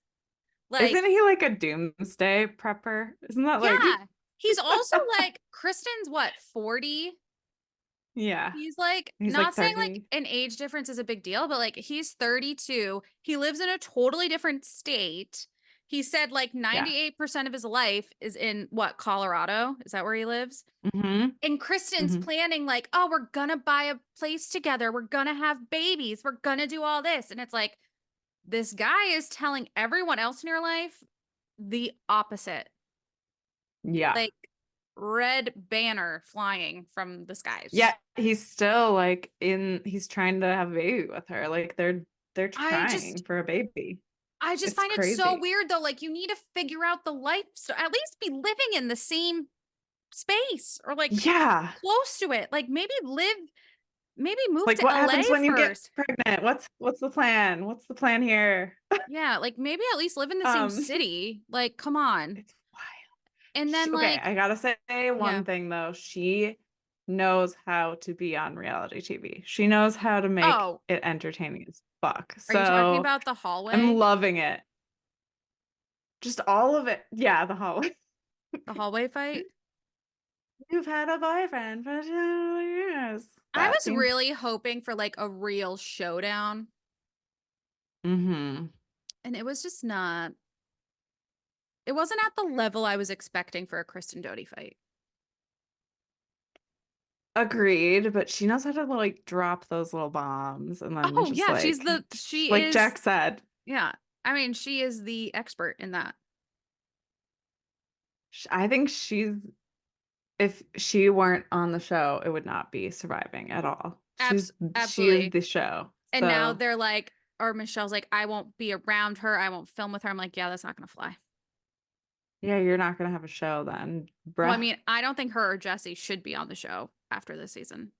Like, Isn't he like a doomsday prepper? Isn't that like yeah. He's also like, Kristen's what, 40? yeah. He's like, He's like not saying like 30. an age difference is a big deal, but like he's 32. He lives in a totally different state. He said like Yeah. 98% of his life is in what, Colorado? Is that where he lives? Mm-hmm. And Kristen's Mm-hmm. planning, like, oh, we're gonna buy a place together. We're gonna have babies. We're gonna do all this. And it's like, this guy is telling everyone else in your life the opposite. Yeah. Like, red banner flying from the skies. Yeah, he's still like he's trying to have a baby with her. Like they're I just trying for a baby. I just It's find it so crazy. weird though. Like, you need to figure out the life, so at least be living in the same space or like Yeah. close to it. Like, maybe move Like to what LA happens when you get first. pregnant? What's the plan? What's the plan here? Yeah, like maybe at least live in the same Um city. Like, come on. it's wild. And then Okay, like, I gotta say yeah. one thing though. She knows how to be on reality TV. She knows how to make Oh, it entertaining as fuck. are you talking So about the I'm hallway? loving it. Just all of it. Yeah, the hallway. The hallway fight? You've had a boyfriend for 2 years. I That was scene. really hoping for like a real showdown, Mm-hmm. and it was just not. It wasn't at the level I was expecting for a Kristen Doty fight. Agreed, but she knows how to like drop those little bombs and then Oh just yeah, she like is, Jack said, yeah. I mean, she is the expert in that. I think if she weren't on the show, it would not be surviving at all. She is Absolutely. the show. And now So they're like, or Michelle's like, I won't be around her. I won't film with her. I'm like, yeah, that's not gonna fly. yeah, you're not gonna have a show then, Well, I bruh. mean, I don't think her or Jesse should be on the show after this season.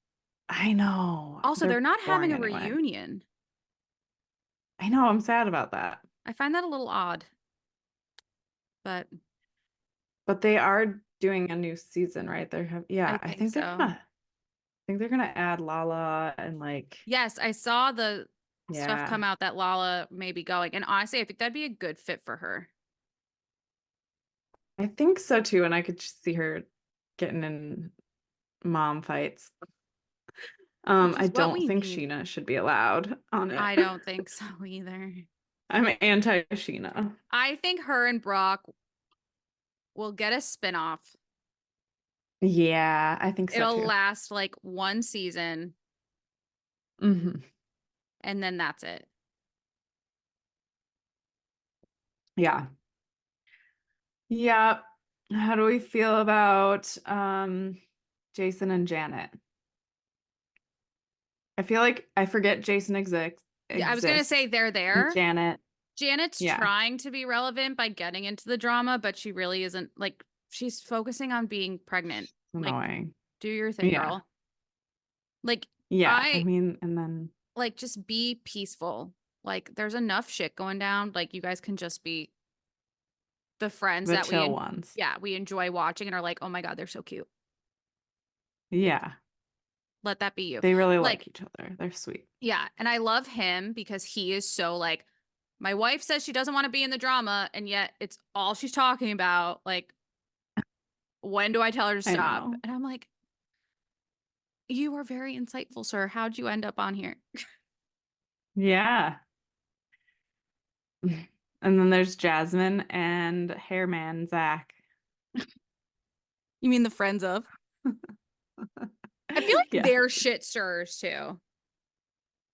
I know. Also, they're They're not having boring a anyway. reunion. I know, I'm sad about that. I find that a little odd, but But they are doing a new season, right? I Yeah, think so. I think they're gonna add Lala and like Yes, I saw the stuff yeah. come out that Lala may be going. And honestly, I think that'd be a good fit for her. I think so too, and I could just see her getting in mom fights. Which I is what don't we think need. Sheena should be allowed on it. I don't think so either. I'm anti Sheena. I think her and Brock will get a spinoff. Yeah, I think so It'll too. last like one season Hmm. and then that's it. Yeah. Yeah. How do we feel about Jason and Janet? I feel like I forget Jason Yeah, I was gonna say exists they're and there. Janet, Janet's yeah, trying to be relevant by getting into the drama, but she really isn't. Like, she's focusing on being pregnant. Like, annoying. do your thing, Yeah. girl. Like, Yeah. I I mean, and then like, just be peaceful. Like, there's enough shit going down. Like, you guys can just be the friends the that chill ones. yeah, we enjoy watching and are like, oh my God, they're so cute. Yeah. Let that be you. They really Like, like each other. They're sweet. yeah. And I love him because he is so like, My wife says she doesn't want to be in the drama, and yet it's all she's talking about. Like, when do I tell her to I stop? know. And I'm like, you are very insightful, sir. How'd you end up on here? Yeah. And then there's Jasmine and Hairman Zach. You mean the friends of? I feel like Yeah. they're shit stirrers too.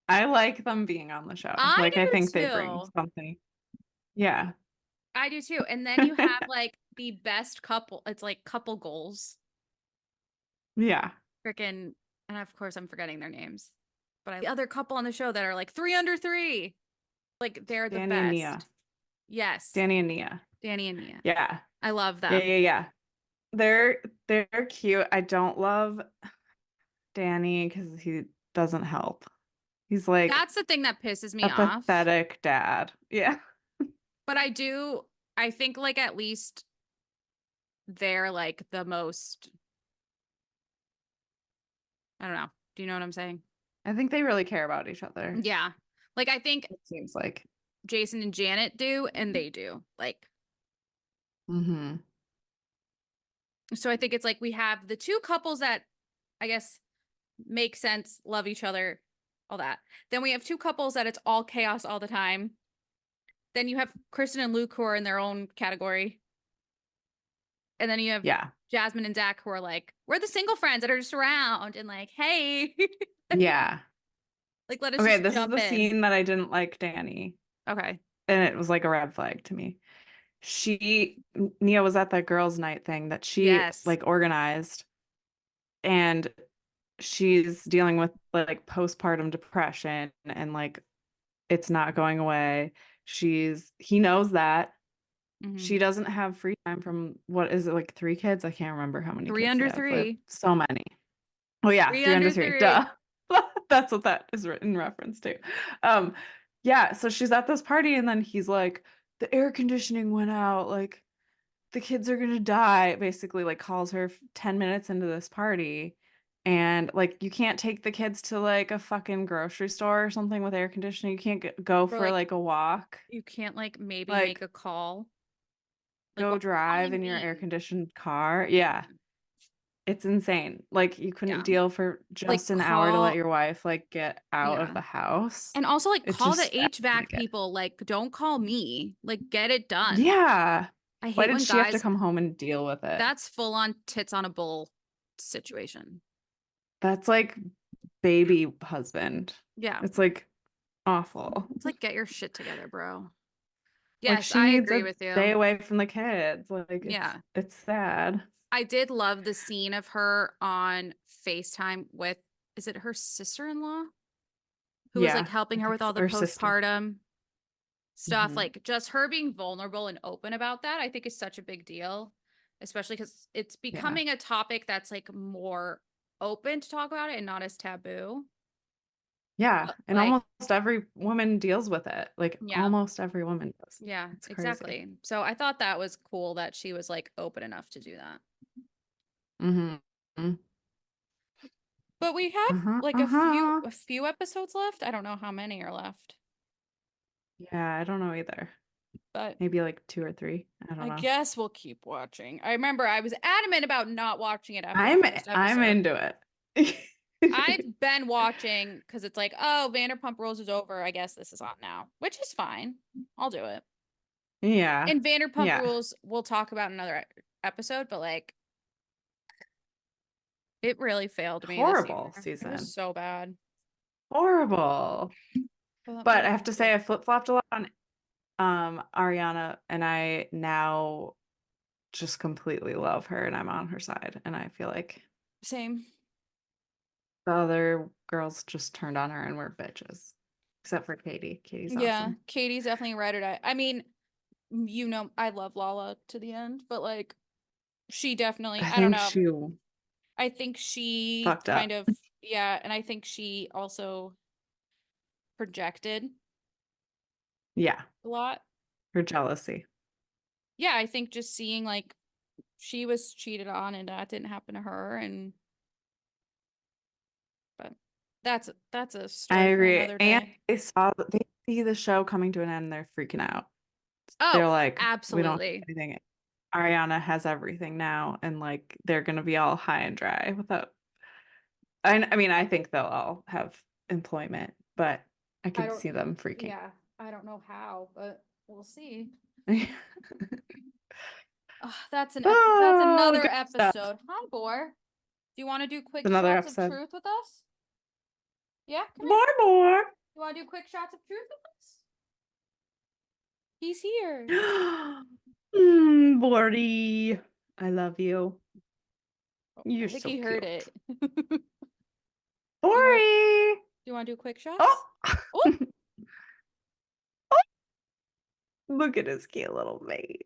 I like them being on the show. I Like, I do think they bring too. something. Yeah. I do too. And then you have like the best couple. It's like couple goals. Yeah. Freaking, and of course I'm forgetting their names. But the other couple on the show that are like 3 under 3. Like they're the Danny and Nia. best. Yes. Danny and Nia. Danny and Nia. Yeah. I love Yeah, them. yeah, yeah. They're cute. I don't love Danny because he doesn't help. He's like That's the thing that pisses me a off. pathetic dad. Yeah. But I think like at least they're like the most, I don't know. Do you know what I'm saying? I think they really care about each other. Yeah. Like I think It seems like. Jason and Janet do, and they do. Like, Mm-hmm. so I think it's like we have the two couples that I guess make sense, love each other, all that. Then we have two couples that it's all chaos all the time. Then you have Kristen and Luke who are in their own category. And then you have Yeah. Jasmine and Zach who are like, we're the single friends that are just around and like, hey, Yeah. like let us Okay, just this is jump the in. scene that I didn't like Danny, Okay. and it was like a red flag to me. Nia was at that girls' night thing that she Yes. like organized, and she's dealing with like postpartum depression and like it's not going away. He knows that Hmm. she doesn't have free time from what is it, like 3 kids? I can't remember how many Three kids they under have, but three. so many. Oh yeah, Three three under under three. three. Duh. That's what that is in reference to. Um, yeah, so she's at this party and then he's like, the air conditioning went out, like the kids are gonna die, basically like calls her 10 minutes into this party. And like you can't take the kids to like a fucking grocery store or something with air conditioning. You can't go Or for like like a walk. you can't like maybe make Like a call. Like, why go are you drive calling in your air me? conditioned car. Yeah. It's insane. Like you couldn't Yeah. deal for Like just an hour to let call. your wife like get out of Yeah. the house. And also like It call the just I HVAC get. people. Like, don't call me. Like, get it done. Yeah. I Why hate did when she have to guys, come home and deal with it? that's full on tits on a bull situation. That's like baby husband. Yeah. It's like awful. It's like get your shit together, bro. Like Yes, she I needs agree a with day you. away from the kids. Like Yeah. it's sad. I did love the scene of her on FaceTime with, is it her sister-in-law? Who was like Yeah, I helping her think with so. all the Or sister. postpartum stuff. Hmm. Like just her being vulnerable and open about that, I think is such a big deal, especially because it's Yeah. becoming a topic that's like more open to talk about it and not as taboo. Yeah. But And like, almost every woman deals with it. Like yeah, almost every woman does. yeah, It's crazy. exactly. So I thought that was cool that she was like open enough to do that. Hmm. But we have Uh-huh. like Uh-huh. a few episodes left. I don't know how many are left, Yeah, I don't know either. but Maybe like 2 or 3. I don't I know. guess we'll keep watching. I remember I was adamant about not watching it after the first I'm episode. into it. I've been watching because it's like, oh, Vanderpump Rules is over. I guess this is on now, which is fine. I'll do it. Yeah. And Vanderpump Yeah. Rules, we'll talk about in another episode, but like, it really failed me this Horrible year. It was season. so bad. Horrible. But But what I are you have to gonna say do? I flip-flopped a lot on Ariana, and I now just completely love her and I'm on her side. And I feel like Same. the other girls just turned on her and were bitches. Except for Katie. Katie's Yeah, awesome. Katie's definitely right or die. I mean, you know, I love Lala to the end, but like, she definitely, I I don't think know. she I think she fucked kind up. of, yeah, and I think she also projected Yeah. a lot. Her jealousy. Yeah, I think just seeing like she was cheated on and that didn't happen to her and but That's a I story for agree. another And day. they see the show coming to an end, they're freaking out. They're Oh, like, we don't have absolutely. anything. Ariana has everything now, and like they're gonna be all high and dry without. I mean, I think they'll all have employment, but I I could don't, see them freaking. yeah, I don't know how, but we'll see. Ugh, that's Oh, another good stuff. episode. Hi, Boar. Do you want to do quick It's another shots of episode. truth with us? Yeah, come here. More. You want to do quick shots of truth with us? He's here. Bordy. I love you. Oh, I You're think so he heard cute. it. You want Bori. you want to do quick shots? Oh, Oh, look at his cute little face.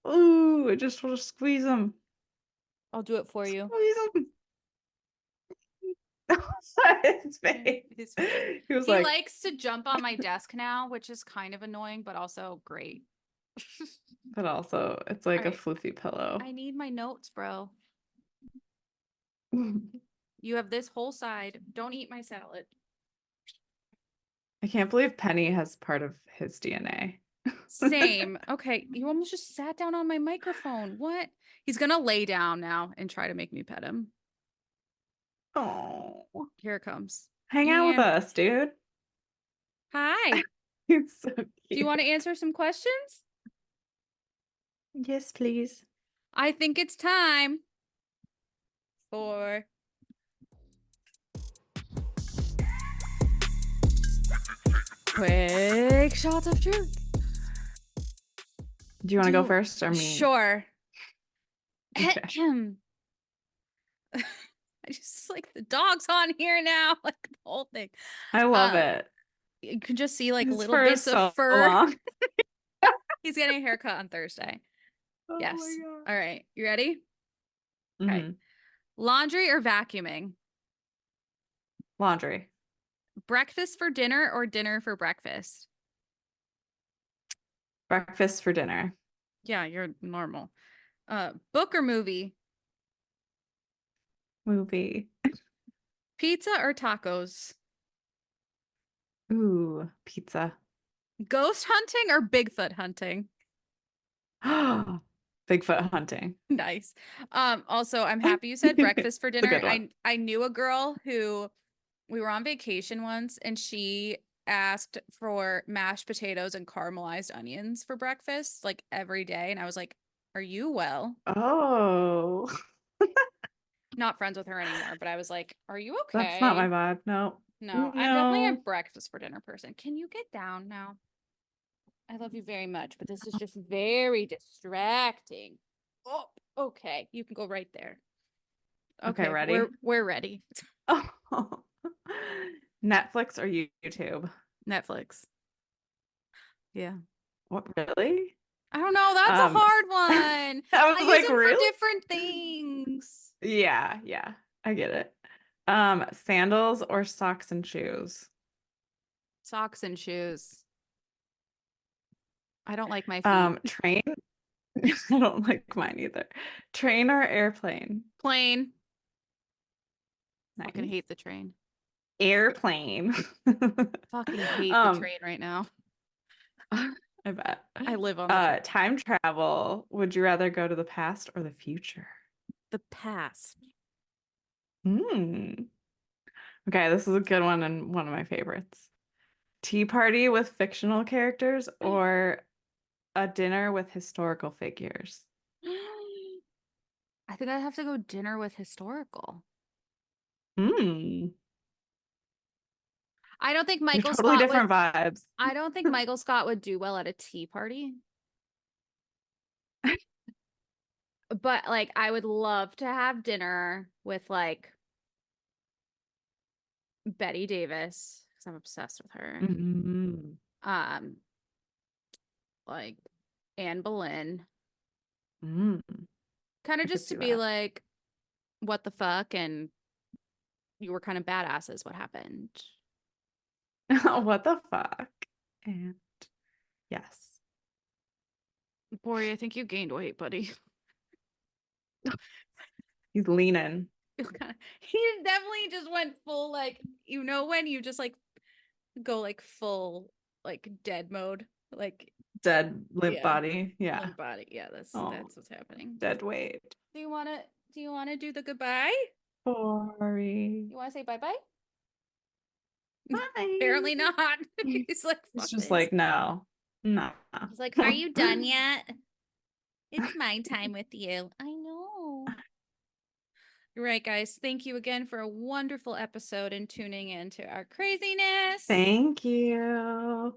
Ooh, I just want to squeeze him. I'll do it for you. Squeeze him. His face. His face. He was He like, likes to jump on my desk now, which is kind of annoying, but also great. but also it's All like a right. floofy pillow. I need my notes, bro. I You have this whole side. Don't eat my salad. can't believe Penny has part of his DNA. Same. Okay, you almost just sat down on my microphone. What? He's gonna lay down now and try to make me pet him. Oh, Here it comes. hang out with And us, dude. hi. It's so Do you want cute. to answer some questions? Yes, please. I think it's time for quick shots of truth. Do you want to go first or me? Sure. Okay. I just like the dog's on here now, like the whole thing. I love it. You can just see like His little fur is bits of so fur. long. He's getting a haircut on Thursday. Oh Yes. my God. All right. You ready? Okay. Mhm. Laundry or vacuuming? Laundry. Breakfast for dinner or dinner for breakfast? Breakfast for dinner. Yeah, you're normal. Book or movie? Movie. Pizza or tacos? Ooh, pizza. Ghost hunting or Bigfoot hunting? Bigfoot hunting. Nice. Also, I'm happy you said breakfast for It's a dinner. good one. I knew a girl who we were on vacation once and she asked for mashed potatoes and caramelized onions for breakfast like every day. And I was like, are you well? Oh, Not friends with her anymore, but I was like, are you that's not my okay? vibe. No. No, I'm definitely a No. breakfast for dinner person. Can you get down now? I love you very much, but this is just very distracting. Oh, okay. You can go right there. Okay, Okay, ready? we're ready. Oh. Netflix or YouTube? Netflix. Yeah. What, really? I don't know. That's a Um, hard one. I I was use like, them for really? different things. Yeah, yeah, I get it. Sandals or socks and shoes? Socks and shoes. I don't like my feet. Train. I don't like mine either. Train or airplane? Plane. Fucking Nice. hate the train. Airplane. Fucking hate the Um, train right now. I bet. I live on the train. Time travel. Would you rather go to the past or the future? The past. Hmm. Okay, this is a good one and one of my favorites. Tea party with fictional characters or a dinner with historical figures? I think I have to go dinner with historical. Hmm. I don't think They're Michael totally Scott would different vibes. I don't think Michael Scott would do well at a tea party. But like I would love to have dinner with like Betty Davis because I'm obsessed with her. Mm-hmm. Um, like Anne Boleyn. Mm, Kind I of could just to see be that. like, what the fuck? And you were kind of badasses. What happened? What the fuck? And yes. Boy, I think you gained weight, buddy. He's leaning. He definitely just went full, like, you know, when you just like go like full like dead mode, like, Dead limp yeah, body. Yeah. limp body. Yeah, Oh, that's what's happening. dead weight. Do you wanna do the goodbye? Sorry. You wanna say bye bye? Bye. Apparently not. He's like, It's fuck just this. like, no. No. He's like, are you done yet? It's my time with you. I know. You're right, guys. Thank you again for a wonderful episode and tuning in to our craziness. Thank you.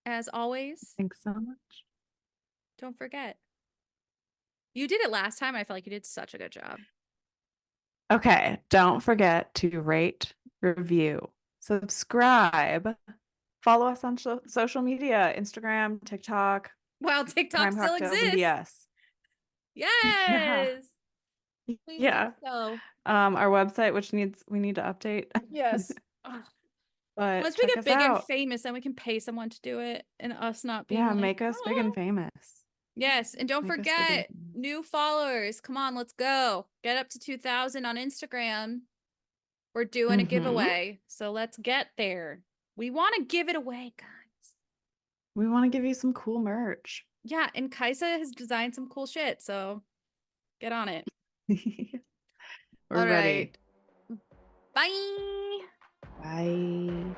As always, Thanks so much. don't forget. You did it last time. I felt like you did such a good job. Okay, don't forget to rate, review, subscribe, follow us on social media, Instagram, TikTok, Wow, TikTok Crime still Cocktails and exists. BS. Yeah. Yes. Please do Yeah. so. Our website, which we need to update. Yes. Ugh. But Once we check get us big and out. famous, then we can pay someone to do it and us not being Yeah, like, make us big and oh. famous. Yes. And don't Make us big and forget, famous. new followers. Come on, let's go. Get up to 2,000 on Instagram. We're doing a Mm-hmm. giveaway. So let's get there. We want to give it away, guys. We want to give you some cool merch. Yeah. And Kaisa has designed some cool shit. So get on it. We're All right. ready. Bye. Bye.